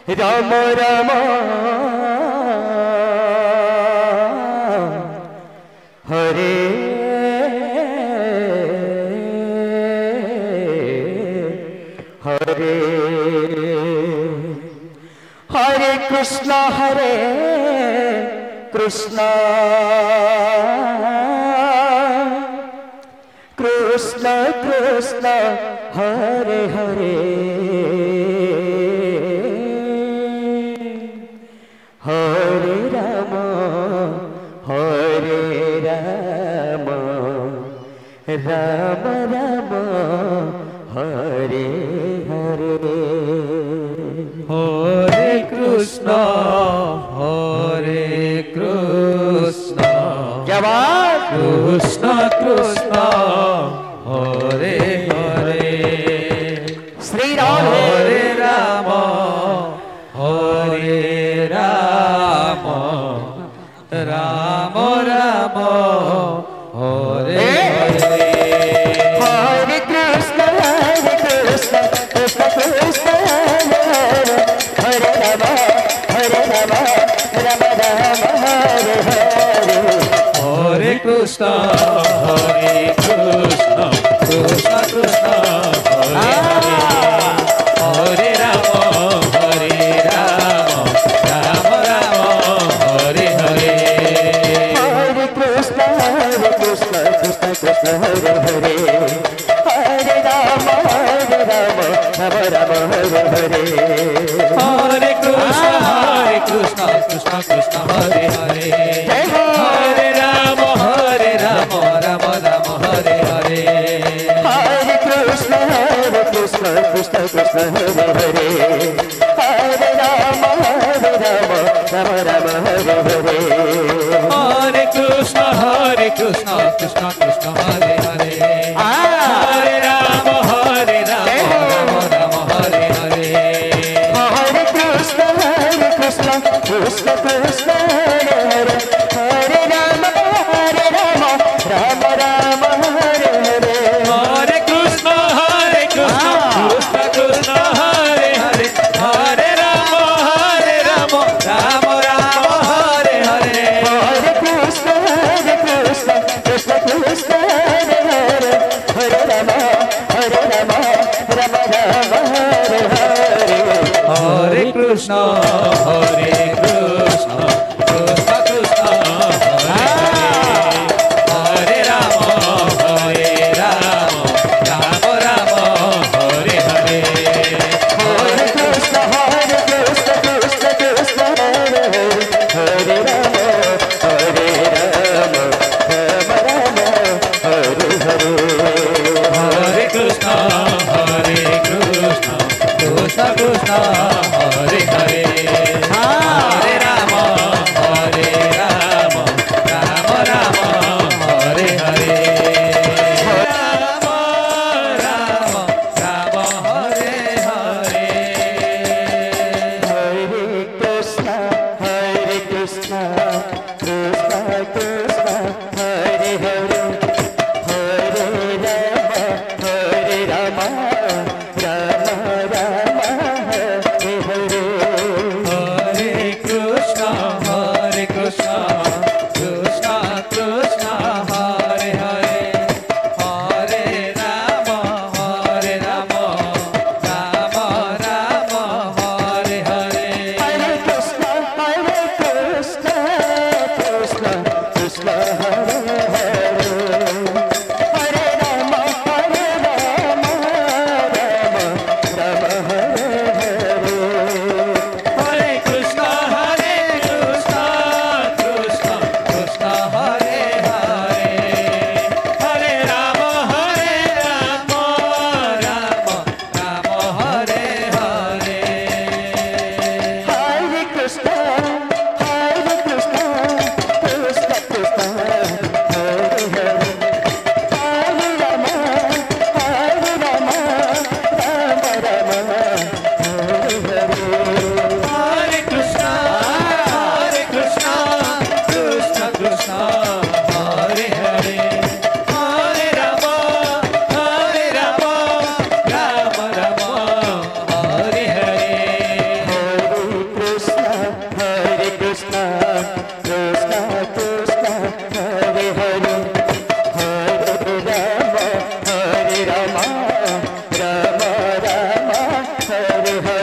राम राम हरे हरे हरे कृष्णा कृष्ण कृष्ण हरे हरे हरे राम राम राम हरे हरे हरे कृष्णा क्या बात कृष्णा कृष्णा हरे हरे श्री राम हरे राम हरे राम राम राम हरे हरे हरे कृष्ण कृष्ण कृष्ण हरे राम राम राम हरे हरे हरे कृष्ण कृष्ण कृष्ण हरे हरे राम राम राम हरे हरे हरे कृष्ण कृष्ण कृष्ण हरे हरे हरे राम राम राम हरे हरे हरे कृष्ण कृष्ण कृष्ण हरे हरे हरे राम राम राम हरे हरे हरे कृष्ण कृष्ण कृष्ण हरे हरे हरे राम राम राम हरे हरे हरे कृष्ण कृष्ण कृष्ण हरे हरे हरे राम राम राम हरे हरे हरे कृष्ण कृष्ण कृष्ण हरे हरे हरे राम राम राम हरे हरे हरे कृष्ण कृष्ण कृष्ण हरे हरे हरे राम राम राम हरे हरे हरे कृष्ण कृष्ण कृष्ण हरे हरे हरे राम राम राम हरे हरे हरे कृष्ण कृष्ण कृष्ण हरे हरे हरे राम राम राम हरे हरे हरे कृष्ण कृष्ण कृष्ण हरे हरे हरे राम राम राम हरे हरे हरे कृष्ण कृष्ण कृष्ण हरे हरे हरे राम राम राम हरे हरे राम राम राम हरे हरे हरे कृष्ण कृष्ण कृष्ण हरे हरे हरे राम राम राम हरे Hare Hare